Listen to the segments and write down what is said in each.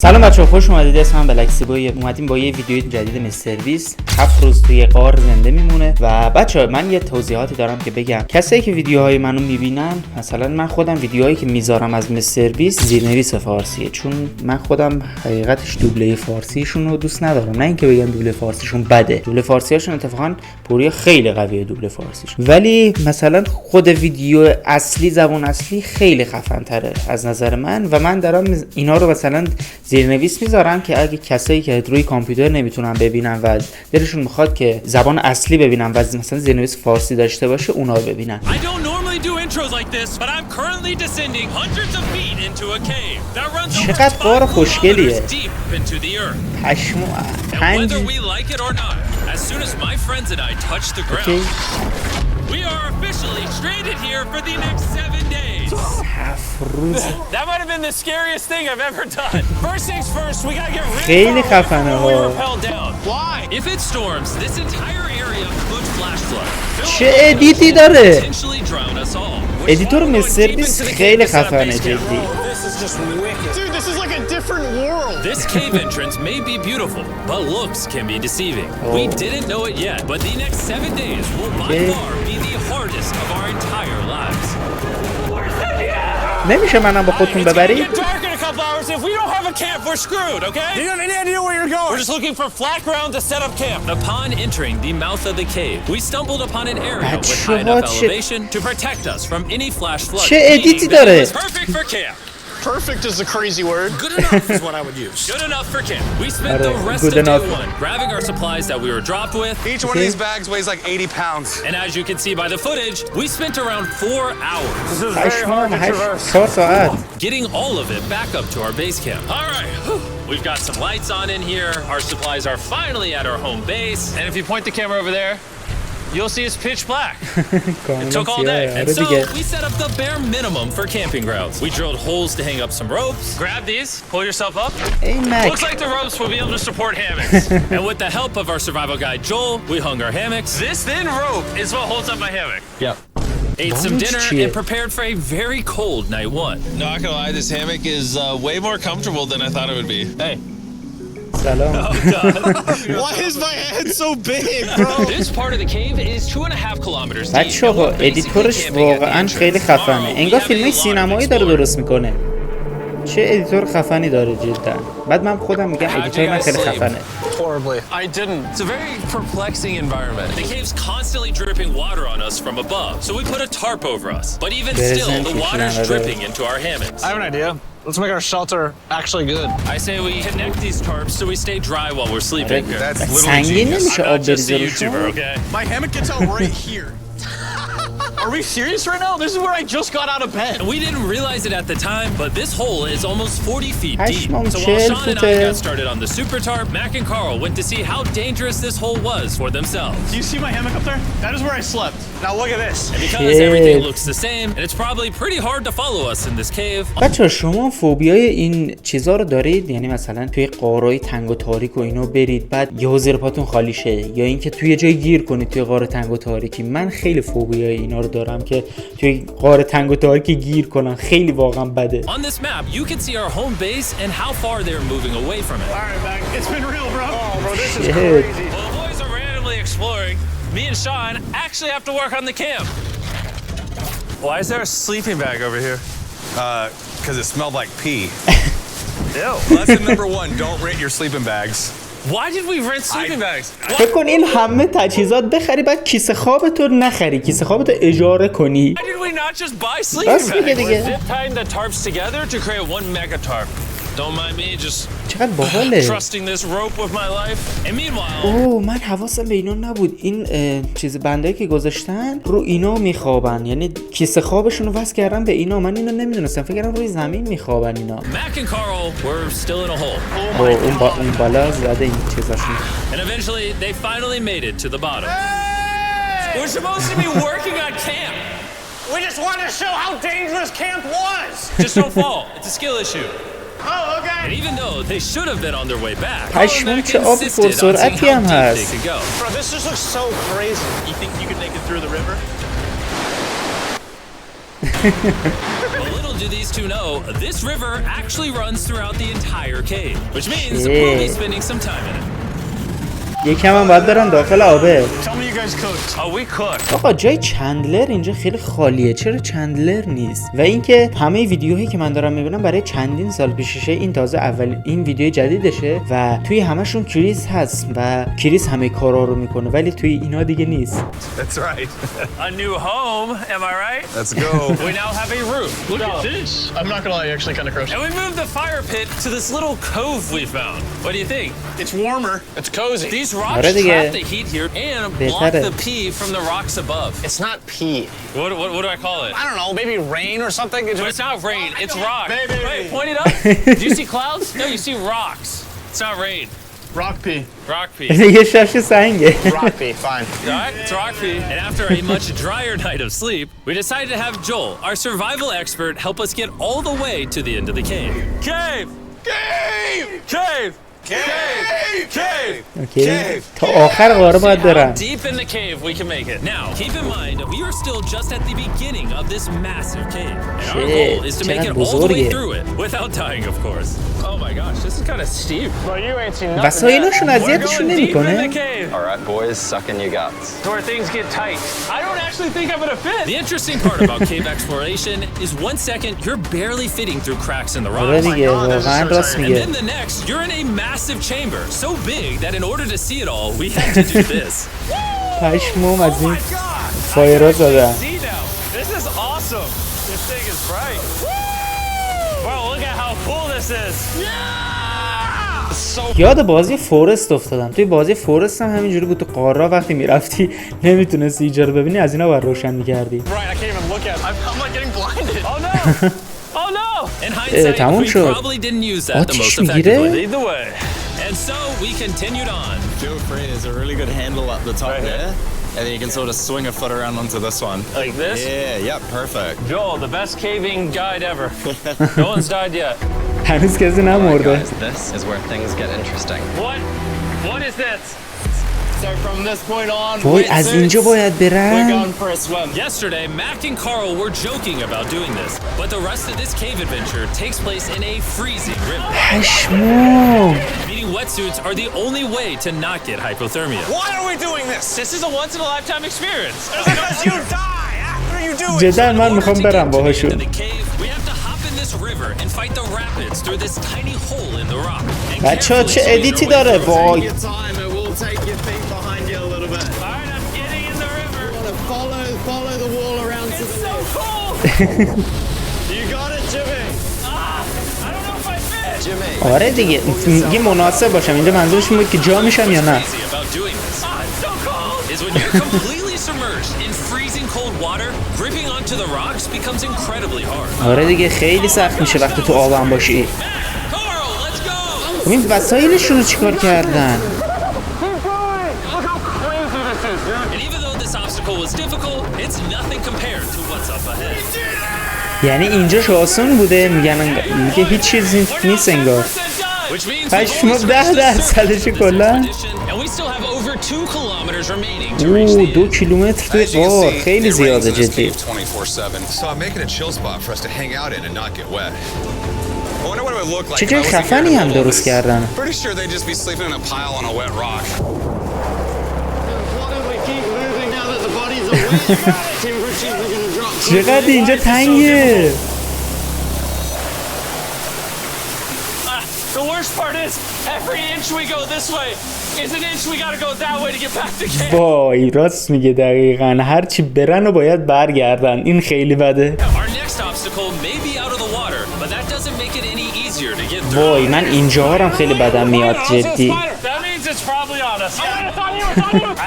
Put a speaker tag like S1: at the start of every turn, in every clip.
S1: سلام بچه‌ها، خوش اومدید. اسمم بیست. اومدیم با یه ویدیو جدید مستر 7 روز توی غار زنده میمونه. و بچه‌ها من یه توضیحاتی دارم که بگم. کسایی که ویدیوهای منو میبینن، مثلا من خودم ویدیوهایی که میذارم از مستر زیرنویس فارسیه، چون من خودم حقیقتش دوبله فارسیشون رو دوست ندارم. نه اینکه بگم دوبله فارسیشون بده، دوبله فارسیاشون اتفاقا پوریا خیلی قویه دوبله فارسیش، ولی مثلا خود ویدیو اصلی، زبان اصلی خیلی خفن تره از نظر من. و من دارم اینا رو مثلا زیرنویس میذارم که اگه کسایی که روی کامپیوتر نمیتونن ببینن و دلشون میخواد که زبان اصلی ببینن و مثلا زیرنویس فارسی داشته باشه، اونا رو ببینن. چقدر غار خوشگلیه. پشمو 5
S2: We are officially stranded here for the next 7 days. That might have been the scariest thing I've ever done. First things first, we gotta get rid of the power before we rappel down. Why? If it storms, this entire area could flash flood.
S1: چه ادیتی داره؟
S2: Potentially drown us all.
S1: ادیتور مستر خیلی خفنه جدی.
S3: Dude, this is like a different world.
S2: This cave entrance may be beautiful, but looks can be deceiving. We didn't know it yet, but the next 7 days will by far be the hardest of our entire lives.
S1: نمیشه منم با خودتون ببرید؟
S2: It's gonna get dark in a couple hours. If we don't have a camp, we're screwed, okay? Do you have any idea where you're going? We're just looking for flat ground to set up camp. Upon entering the mouth of the cave, we stumbled upon an area with high enough elevation to protect us from any flash flood.
S1: چه ادیتی داره؟
S2: Perfect for camp.
S3: Perfect is a crazy word.
S2: Good enough is what I would use. Good enough for camp. We spent the rest of day one grabbing our supplies that we were dropped with.
S4: Each one of these bags weighs like 80 pounds.
S2: And as you can see by the footage, we spent around 4 hours.
S3: This is very hard to traverse.
S2: Getting all of it back up to our base camp. All right. We've got some lights on in here. Our supplies are finally at our home base. And if you point the camera over there, you'll see it's pitch black. It took all day. And so we set up the bare minimum for camping grounds. We drilled holes to hang up some ropes. Grab these, pull yourself up. Looks like the ropes will be able to support hammocks. And with the help of our survival guide Joel, we hung our hammocks. This thin rope is what holds up my hammock. Yep. Ate some dinner and prepared for a very cold night one.
S4: Not gonna lie, this hammock is way more comfortable than I thought it would be.
S2: Hey.
S1: سلام.
S3: Why is my head so big, bro?
S2: This part of the cave is 2.5 kilometers deep.
S1: بچه‌ها ادیتورش واقعا خیلی خفنه. انگار فیلم سینمایی داره درست میکنه. چه ادیتور خفنی داره جدا. بعد من خودم میگم ادیتور من خیلی خفنه.
S3: Horribly.
S2: I didn't. It's a very perplexing environment. The cave's constantly dripping water on us from above, so we put a tarp over us. But even still, the water's dripping into our hammocks.
S3: I have an idea. Let's make our shelter actually good.
S2: I say we connect these tarps so we stay dry while we're sleeping.
S4: That's literally
S1: سنگین
S4: genius.
S1: نمیشه
S2: I'm
S1: آب
S2: not just a
S1: بریزه
S2: YouTuber,
S1: روشون.
S2: okay?
S3: My hammock gets out right here. Are we serious right now? This is where I just got out of bed.
S2: And we didn't realize it at the time, but this hole is almost 40 feet deep.
S1: Pashmam,
S2: So while Sean and I
S1: chill,
S2: got started on the super tarp, Mac and Carl went to see how dangerous this hole was for themselves.
S3: Do you see my hammock up there? That is where I slept. Now look at this.
S2: And because everything looks the same, and it's probably pretty hard to follow us in this cave.
S1: بچه‌ها شما فوبیای این چیزا رو دارید؟ یعنی مثلا توی غارای تنگ و تاریک و اینو برید بعد یهو زیر پاتون خالی شه، یا اینکه توی جای گیر کنید توی غار تنگ و تاریکی؟ من خیلی فوبیای اینا رو دارم که توی غار تنگ و تاریکی گیر کنن. خیلی واقعا بده.
S2: On this map, you can see our home base and how far they're moving away from it.
S3: All right, man. It's been real, bro. Oh, bro, this is
S1: Shit.
S3: crazy.
S2: While the boys are randomly exploring, me and Sean actually have to work on the camp.
S4: Why is there a sleeping bag over here? Because it smelled like pee.
S2: Ew.
S4: Lesson number 1, don't rent your sleeping bags.
S2: Why did we rent sleeping bags?
S1: فکر کن این همه تجهیزات بخری بعد کیسه خوابتو نخری، کیسه خوابتو اجاره کنی.
S2: Why did we not just buy sleeping
S1: راست میگه
S2: bags?
S1: دیگه.
S2: We're zip tying the tarps together to create one mega tarp. Don't mind me just
S1: چقدر باحاله.
S2: trusting this rope with my life. And meanwhile,
S1: اوه من حواسم به اینا نبود. این چیز بندایی که گذاشتن رو اینا میخوابن، یعنی کیسه خوابشون رو وصل کردن به اینا. من اینو نمیدونستم، فکر کردم روی زمین میخوابن اینا.
S2: Mac and Carl were still in a hole.
S1: اون بالا زده این چیزاشون.
S2: And eventually they finally made it to the bottom. We're supposed to be working on camp.
S3: We just wanted to show how dangerous camp was.
S2: Just don't fall. It's a skill issue.
S3: Oh, okay.
S2: And even though they should have been on their way back,
S1: پشمون چه آب پرسرعتی هم هست.
S3: Bro, this just looks so crazy. You think you could make it through the river?
S2: A little do these two know, this river actually runs throughout the entire cave, which means we'll be spending some time in it.
S1: یکم هم باید برن داخل آبه.
S3: Tell me you guys cooked.
S2: Oh, we cooked.
S1: آقا جای چندلر اینجا خیلی خالیه، چرا چندلر نیست؟ و اینکه همه ویدیوهایی که من دارم میبینم برای چندین سال پیششه، این تازه اول این ویدیو جدیدشه و توی همشون کریس هست و کریس همه کارا رو میکنه، ولی توی اینا دیگه نیست.
S4: That's right.
S2: A new home, am I right?
S4: Let's go.
S2: We now have a roof.
S3: Look at this. I'm not gonna lie, actually kind of gross.
S2: And we moved the fire pit to this little cove we found. What do you think?
S3: It's warmer. It's cozy.
S2: These rocks trap the heat here and block the pee from the rocks above.
S3: It's not pee.
S2: What do I call it?
S3: I don't know. Maybe rain or something.
S2: But it's not rain. It's rock.
S3: Baby.
S2: Wait, point it up. Do you see clouds? No, you see rocks. It's not rain.
S3: Rock pee.
S2: Rock pee.
S1: یه شاش سنگه.
S3: Rock pee. Fine.
S2: Alright, it's rock pee. And after a much drier night of sleep, we decided to have Joel, our survival expert, help us get all the way to the end of the cave. Cave!
S4: Cave!
S2: Cave!
S4: Cave! Cave!
S1: اوکی. تا آخر قاره باید
S2: How
S1: برن.
S2: deep in the cave we can make it. Now, keep in mind, we are still just at the beginning of this massive cave. And our goal is to make it all the way through it, without dying, of course. Oh my gosh, this is kind of steep.
S3: Well, you ain't seen nothing.
S1: وسایلشون
S2: We're
S1: اذیتشون
S2: going deep in the
S1: نمیکنه.
S2: cave.
S5: All right, boys, suck in your guts.
S2: To where things get tight. I don't actually think I'm gonna fit. The interesting part about cave exploration is 1 second you're barely fitting through cracks in the
S1: آره
S2: rocks.
S1: دیگه واقعا راست
S2: And
S1: میگه.
S2: then the next, you're in a massive chamber, so big that in order to see it all, we had to do this.
S1: پشمام از این فایرها زدن.
S2: See now, this is awesome. This thing is bright. Bro, look at how cool this is.
S1: یاد بازی فورست افتادم. توی بازی فورست هم همینجوری بود، تو قارا وقتی میرفتی نمیتونستی اینجا رو ببینی، از اینا باید روشن میکردی.
S3: Right, I can't even look at it. I'm like getting blinded.
S2: Oh no! Oh no! In hindsight, we probably didn't use that the most effectively. Either way. And so we continued on.
S5: Feel free, there's a really good handle up the top there. And then you can sort of swing a foot around onto this one.
S2: Like this?
S5: Yeah, yep, perfect.
S2: Joel, the best caving guide ever. No one's died yet.
S1: هنوز کسی نمرده.
S5: Guys, this is where things get interesting.
S2: What is this?
S3: So from this point on,
S1: وای از اینجا باید
S3: we're
S1: برن.
S3: going for a swim.
S2: Yesterday, Mac and Carl were joking about doing this, but the rest of this cave adventure takes place in a freezing river.
S1: پشمام.
S2: Meaning wetsuits are the only way to not get hypothermia.
S3: Why are we doing this?
S2: This is a once-in-a-lifetime experience.
S3: Because you die after you do it.
S1: جدا من میخوام برم باهاشون.
S2: To the cave, we have to hop in this river and fight the rapids through this tiny hole in the rock. And
S1: بچه‌ها چه
S2: carefully
S1: ادیتی
S2: swing your way
S1: داره
S2: through.
S1: وای.
S3: Your time, it will take your feet behind you a little bit.
S2: All right, I'm getting in the river.
S3: Follow the wall around to
S2: It's
S3: the
S2: so
S3: left.
S2: cold.
S3: You got it, Jimmy.
S2: I don't know if I fit.
S5: Jimmy.
S1: آره دیگه میگه مناسب باشم. اینجا منظورش اینه که جا میشم یا نه.
S2: Easy about doing this. It's so cold. Is when you're completely submerged in freezing cold water, gripping onto the rocks becomes incredibly hard.
S1: آره دیگه خیلی سخت میشه وقتی تو آبم باشی.
S2: Carl, let's go.
S1: این وسایلشون رو چیکار کردن؟
S2: And even though this obstacle was difficult, it's nothing compared to what's up ahead.
S1: یعنی اینجاش آسون بوده. میگه هیچ چیزی نیست انگار.
S2: Which means
S1: پشمام 10% کلا.
S2: and we still have over 2 kilometers remaining to reach
S1: اوه
S2: the
S1: 2
S2: end.
S1: کیلومتر توی غار خیلی زیاده جدی.
S4: 24/7. So I'm making a chill spot for us to hang out in and not get wet. I wonder what it would look like.
S1: چه
S4: if I
S1: جای
S4: wasn't here in
S1: خفنی
S4: the
S1: هم
S4: middle of
S1: درست
S4: this.
S1: کردن.
S4: Pretty sure they'd just be sleeping in a pile on a wet rock.
S3: Why don't we keep moving now that the bodies are wet? Temperatures are going to drop.
S1: چقدر اینجا تنگه.
S2: The worst part is every inch we go this way is an inch we gotta go that way to get back to camp.
S1: وای راست میگه دقیقاً. هرچی برن و باید برگردن. این خیلی بده.
S2: Our next obstacle may be out of the water, but that doesn't make it any easier to get through.
S1: وای من اینجا هم خیلی بدم میاد جدی.
S2: That means it's probably on us.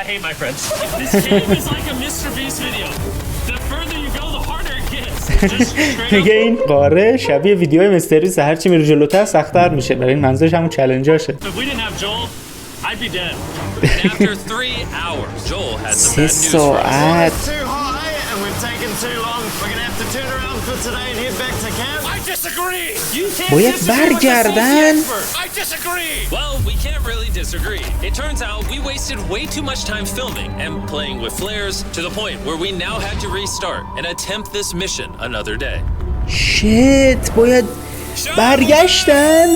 S2: I hate my friends. This cave is like a Mr. Beast video. The further you go, the harder it gets. Just straight
S1: میگه این قاره شبیه ویدیوهای مستریس، هرچی میره جلوتر سخت‌تر میشه. برای این منظورش همون چالنجاشه.
S2: If we didn't have Joel, I'd be dead. And after 3 hours, Joel had some
S1: 3
S2: bad news for us.
S1: ساعت.
S3: Too high and we've taken too long. We're going to have to turn around for today and head back to camp.
S2: I disagree. You can't
S1: باید
S2: disagree with the
S1: برگردن.
S2: safety expert. I disagree. Well, we can't really disagree. It turns out we wasted way too much time filming and playing with flares to the point where we now had to restart and attempt this mission another day.
S1: شت باید برگشتن.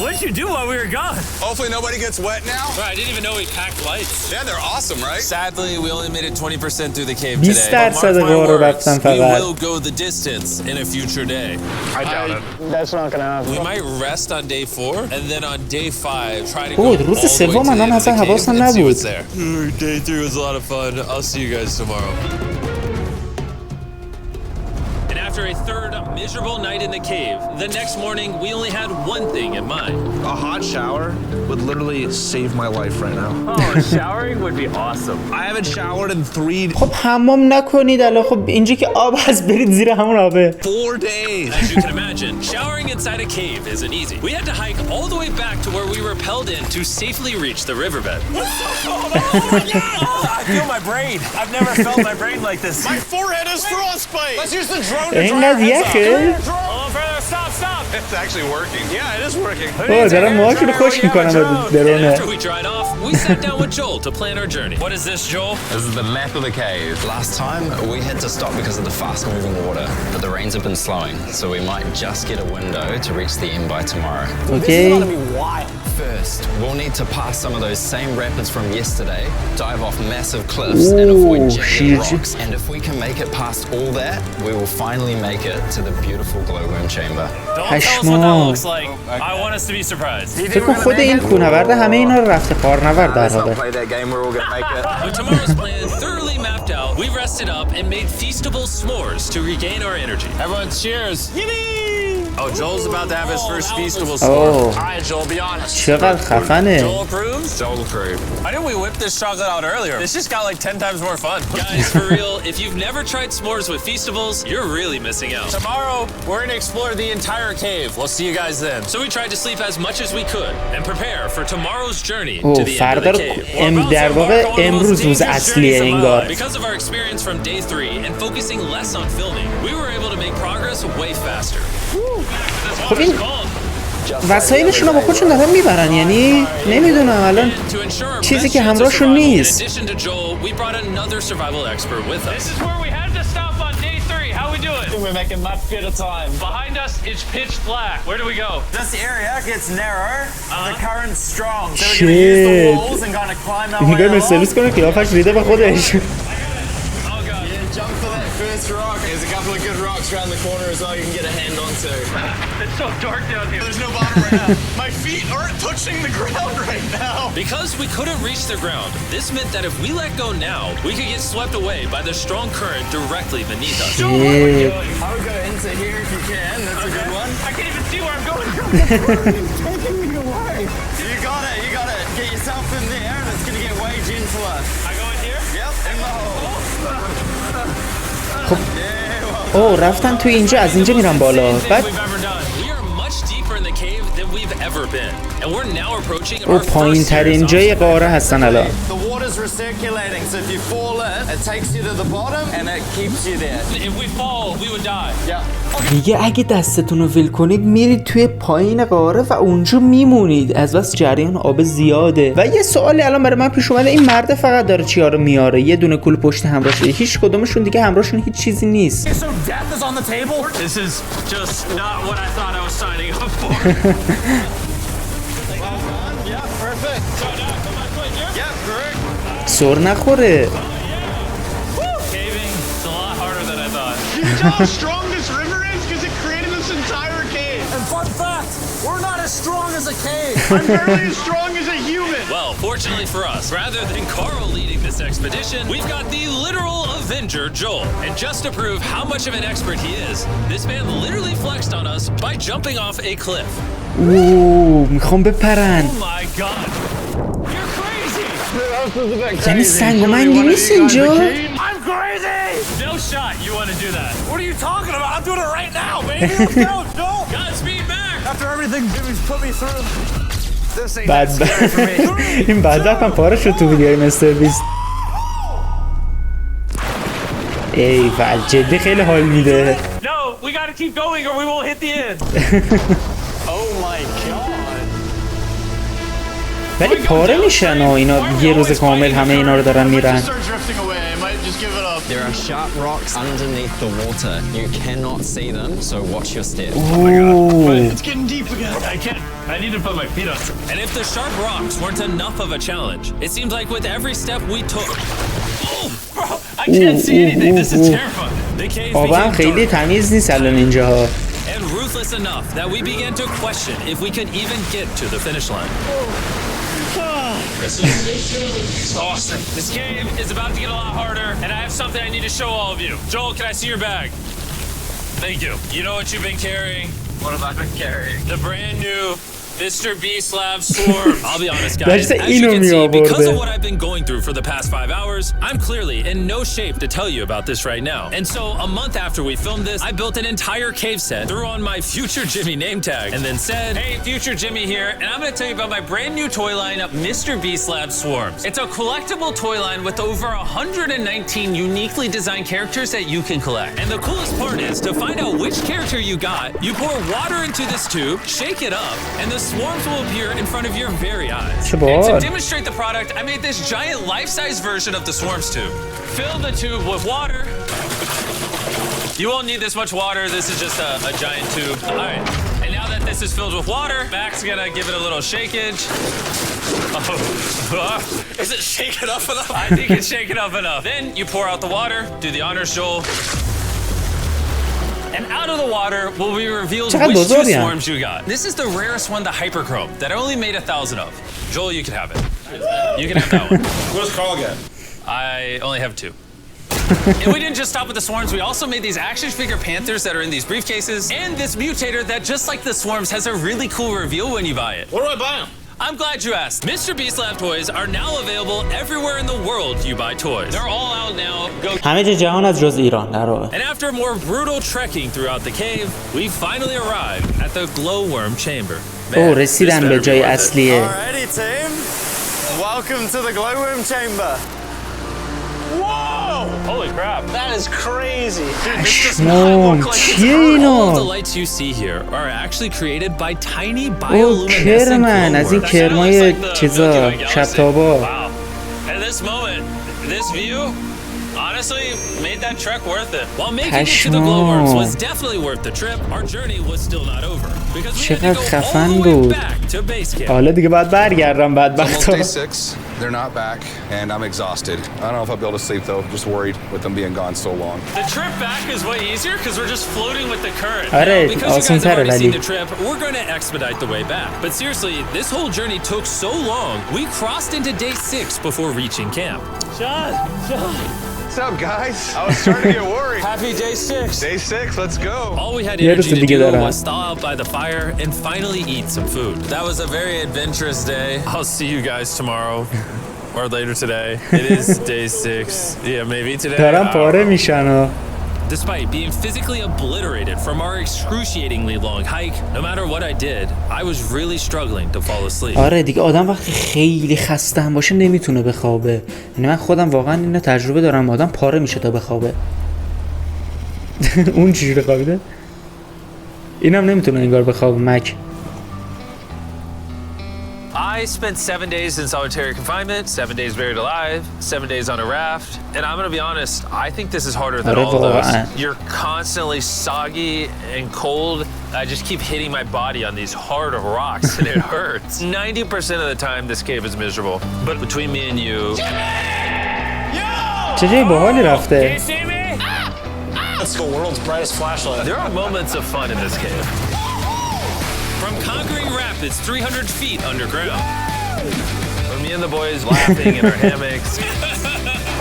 S2: What did you do while we were gone?
S4: Hopefully nobody gets wet now.
S2: I didn't even know we packed lights.
S4: Yeah, they're awesome, right?
S2: Sadly, we only made it 20% through the cave
S1: 20%
S2: today. But mark my
S1: غار رو
S2: words,
S1: رفتن
S2: we
S1: فقط.
S2: will go the distance in a future day.
S3: I doubt it. That's not gonna happen.
S2: We might rest on day 4 and then on day 5 try to go
S1: بود
S2: all
S1: روز
S2: the way
S1: سوم
S2: to the
S1: من
S2: end of the
S1: اصلا
S2: cave
S1: حواسم
S2: and see
S1: نبود.
S2: what's there. Day 3 was a lot of fun. I'll see you guys tomorrow. And after a third miserable night in the cave, the next morning we only had one thing in mind.
S3: A hot shower would literally save my life right now.
S2: Oh, showering would be awesome.
S3: I haven't showered in 3
S1: خب حمام نکنید الان. خب اینجا که آب هست برید زیر همون آبه.
S3: 4 days.
S2: As you can imagine, showering inside a cave isn't easy. We had to hike all the way back to where we repelled in to safely reach the riverbed. What's so cold? Oh my God! I feel my brain. I've never felt my brain like this.
S3: My forehead is frostbite. Let's use the drone to
S1: اینقدر یخه؟
S2: Stop!
S3: It's actually working. Yeah, it is working.
S1: دارم موهاشو رو خشک میکنم با درونه.
S2: After we dried off, we sat down with Joel to plan our journey. What is this, Joel?
S5: This is the map of the cave. Last time we had to stop because of the fast-moving water, but the rains have been slowing, so we might just get a window to reach the end by tomorrow.
S1: Okay.
S5: First, we'll need to pass some of those same rapids from yesterday, dive off massive cliffs, and avoid jagged rocks. And if we can make it past all that, we will finally make it to the beautiful glowworm chamber.
S2: Don't tell us what that looks like. I want us to be surprised.
S1: فکر کن خود این کوهنورد همه اینا رو رفته کارنورد در واقع.
S5: Play that game, we're all gonna make it.
S2: With tomorrow's plan thoroughly mapped out, we rested up and made feastable s'mores to regain our energy. Everyone cheers! Oh, Joel's about to have his first feastable s'more.
S1: Oh.
S3: All right, Joel, be honest.
S1: چقدر خفنه.
S2: Joel approves?
S5: Joel approved.
S2: Why didn't we whip this chocolate out earlier? This just got like 10 times more fun. Guys, for real, if you've never tried s'mores with feastables, you're really missing out. Tomorrow, we're gonna explore the entire cave. We'll see you guys then. So we tried to sleep as much as we could and prepare for tomorrow's journey to the end of the cave.
S1: در واقع امروز روز اصلیه انگار.
S2: Because of our experience from day 3 and focusing less on filming, we were able to make progress way faster.
S1: خب این وسایلشون رو با خودشون دارن میبرن، یعنی نمیدونم الان چیزی که همراهشون نیست.
S5: We're making much better time.
S2: Behind us, it's pitch black. Where do we go?
S5: This area gets narrow. The current's strong, so we're
S1: Shit.
S5: gonna use the walls and kind of climb our way
S1: میگه
S5: along.
S1: سرویس کنه قیافش ریده به خودش.
S5: Jump for that first rock. There's a couple of good rocks around the corner as well you can get a hand onto.
S2: It's so dark down here.
S3: There's no bottom right now. My feet aren't touching the ground right now.
S2: Because we couldn't reach the ground, this meant that if we let go now, we could get swept away by the strong current directly beneath us.
S1: Yeah.
S5: I would go into here if you can. That's a good one.
S2: I can't even see where I'm going.
S5: Taking me away. You got it. You got it. Get yourself in there, and it's gonna get way gentler.
S2: I go in here?
S5: Yep. In the hole.
S1: اوه رفتن توی اینجا، از اینجا میرن بالا. بعد او پایین ترین جای قاره هستن الان.
S5: The water's recirculating, so if you fall in, it takes you to the bottom and it keeps you there.
S2: If we fall, we would die.
S5: Yeah.
S1: دیگه اگه دستتون رو ول کنید میرید توی پایین قاره و اونجا میمونید، از بس جریان آب زیاده. و یه سوالی الان برای من پیش اومده، این مرد فقط داره چیا رو میاره؟ یه دونه کول پشت همراهشه، هیچ کدومشون دیگه همراهشون هیچ چیزی نیست.
S2: So death is on the table? This is just not what I thought I was signing up for.
S1: سر نخوره.
S2: Caving, it's a lot harder than I thought.
S3: You can tell how strong this river is because it created this entire cave.
S2: And fun fact, we're not as strong as a cave.
S3: I'm barely as strong as a human.
S2: Well, fortunately for us, rather than Carl leading this expedition, we've got the literal Avenger, Joel. And just to prove how much of an expert he is, this man literally flexed on us by jumping off a cliff.
S1: اوه میخوام بپرن.
S2: Oh my god. You're crazy.
S1: یعنی سنگ و منگی نیست اینجا؟
S2: I'm crazy. No shot you want to do that. What are you talking about? I'm doing it right now, baby. Let's go, Joel. Godspeed back.
S3: After everything Jimmy's put me through, this ain't
S1: بعد
S3: that scary for me.
S1: این بعد من پاره شد تو ویدیوی مستر بیست. ای ول جدی خیلی حال میده.
S2: No, we gotta keep going or we won't hit the end.
S3: Oh my god.
S1: ولی پاره میشن و اینا یه روز کامل همه اینا رو دارن میرن.
S3: Start drifting away. Just give it up.
S5: There are sharp rocks underneath the water. You cannot see them, so watch your step.
S2: Oh my god. It's getting deep again. I can't. I need to put my feet on. And if the sharp rocks weren't enough of a challenge, it seems like with every step we took. Oh, bro, I can't see anything. This is terrifying. The cave became
S1: خیلی تمیز نیست الان اینجاها.
S2: And ruthless enough that we began to question if we could even get to the finish line. This is awesome. This game is about to get a lot harder, and I have something I need to show all of you. Joel, can I see your bag? Thank you. You know what you've been carrying? What have I been carrying? The brand new Mr. Beast Lab Swarm. I'll be honest, guys. As you can see, because of what I've been going through for the past 5 hours, I'm clearly in no shape to tell you about this right now. And so, a month after we filmed this, I built an entire cave set, threw on my Future Jimmy name tag, and then said, "Hey, Future Jimmy here, and I'm going to tell you about my brand new toy line of Mr. Beast Lab Swarms. It's a collectible toy line with over 119 uniquely designed characters that you can collect. And the coolest part is, to find out which character you got, you pour water into this tube, shake it up, and the swarms will appear in front of your very eyes. And to demonstrate the product, I made this giant life-size version of the swarms tube. Fill the tube with water. You won't need this much water. This is just a giant tube. All right. And now that this is filled with water, Mac's gonna give it a little shakeage. Oh. Is it shaken up enough? I think it's shaken up enough. Then you pour out the water. Do the honors, Joel. And out of the water will be revealed which two swarms you got. This is the rarest one, the Hyperchrome, that I only made 1,000 of. Joel, you can have it. You can have that one.
S4: What does Carl get?
S2: I only have 2. And we didn't just stop with the swarms, we also made these action figure panthers that are in these briefcases, and this mutator that, just like the swarms, has a really cool reveal when you buy it.
S3: Where do I buy them?
S2: I'm glad you asked. Mr. Beast Lab toys are now available everywhere in the world you buy toys. They're all out now. Go.
S1: همه جا جهان از جز ایران در واقع.
S2: And after more brutal trekking throughout the cave, we finally arrived at the glowworm chamber.
S1: رسیدن به جای اصلیه.
S6: Alrighty team, welcome to the glowworm chamber.
S2: Whoa! Holy crap.
S3: That is crazy. Dude,
S2: this does not look like
S1: چیه
S2: all
S1: اینا؟
S2: of the lights you see here are actually created by tiny bioluminescent
S1: کرمن از این کرمای چیزا شبتابا.
S2: Wow. At this moment, this view honestly made that trek worth it. While making it to the glowworms was definitely worth the trip, our journey was still not over because we had to go all the way back to base camp.
S1: حالا دیگه باید برگردم بدبختا.
S4: Day 6. They're not back, and I'm exhausted. I don't know if I'll be able to sleep though. Just worried with them being gone so long.
S2: The trip back is way easier because we're just floating with the current.
S1: آره
S2: Now, because you guys have already
S1: ولی.
S2: seen the trip, we're going to expedite the way back. But seriously, this whole journey took so long. We crossed into day 6 before reaching camp.
S3: John.
S4: What's up, guys? I was starting to get worried.
S3: Happy day 6.
S4: Day 6, let's go.
S2: All we had energy to do was thaw out by the fire and finally eat some food. That was a very adventurous day. I'll see you guys tomorrow. Or later today. It is day 6. Yeah, maybe today.
S1: دارم پاره میشن.
S2: Despite being physically obliterated from our excruciatingly long hike, no matter what I did, I was really struggling to fall asleep.
S1: آره دیگه آدم وقتی خیلی خسته هم باشه نمیتونه بخوابه. یعنی من خودم واقعا اینو تجربه دارم، آدم پاره میشه تا بخوابه. اون چجوری خوابیده؟ اینم نمیتونه انگار بخوابه مک.
S2: I spent 7 days in solitary confinement, 7 days buried alive, 7 days on a raft, and I'm gonna be honest, I think this is harder than all of those. You're constantly soggy and cold. I just keep hitting my body on these hard rocks and it hurts. 90% of the time this cave is miserable, but between me and you...
S1: چه باحالی رفته.
S2: Can you see me?
S3: That's the world's brightest flashlight.
S2: There are moments of fun in this cave. From conquering rapids 300 feet underground. Or me and the boys laughing in our hammocks.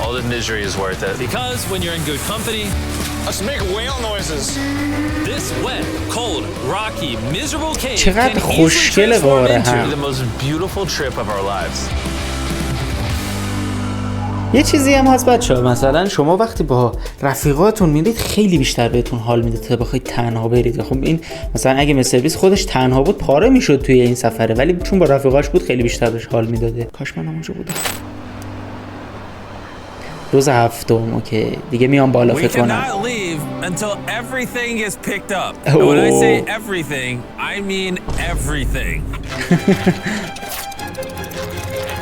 S2: All the misery is worth it. Because when you're in good company,
S3: Let's make whale noises.
S2: this wet, cold, rocky, miserable cave
S1: چقدر
S2: can easily
S1: خوشگل
S2: transform
S1: قاره
S2: into
S1: هم.
S2: the most beautiful trip of our lives.
S1: یه چیزی هم هست بچه‌ها، مثلا شما وقتی با رفیقاتون میرید خیلی بیشتر بهتون حال میده تا بخواید تنها برید. خب این مثلا اگه مستر بیست خودش تنها بود پاره میشد توی این سفره، ولی چون با رفیقاش بود خیلی بیشتر بهش حال میداده. کاش من اونجا بودم. روز 7 اوکی دیگه میام بالا فکر کنم.
S2: We cannot leave until everything is picked up. And when I say everything, I mean everything.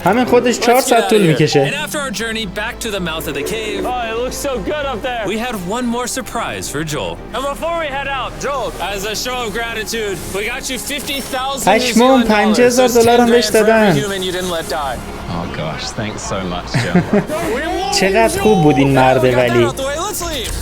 S1: همین خودش 4 ساعت طول میکشه.
S2: And after our journey back to the mouth of the cave,
S3: Oh, it looks so good up there.
S2: we had one more surprise for Joel.
S3: And before we head out, Joel,
S2: As a show of gratitude, we got you 50,000 New
S1: پشمام،
S2: Zealand dollars.
S1: 50,000
S2: That's 10
S1: دلار هم
S2: grand
S1: بهش
S2: for every
S1: دادن.
S2: human you didn't let die.
S5: Oh gosh, thanks so much, Joe.
S1: چقدر خوب بود این مرد
S2: Got that
S1: ولی.
S2: out the way. Let's leave.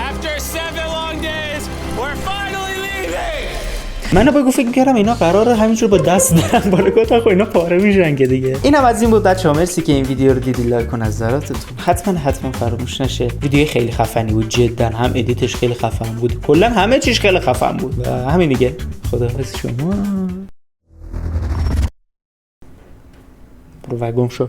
S2: After 7 long days, we're finally leaving.
S1: منو بگو فکر می‌کردم اینا قراره همینجور با دست برن بالا، گفتم خب اینا پاره میشن که دیگه. اینم از این بود بچه‌ها. مرسی که این ویدیو رو دیدید. لایک کن، نظراتتون حتما فراموش نشه. ویدیو خیلی خفنی بود جدا، هم ادیتش خیلی خفن بود، کلا همه چیز خیلی خفن بود و همین دیگه. خداحافظ شما. برو و گم شو.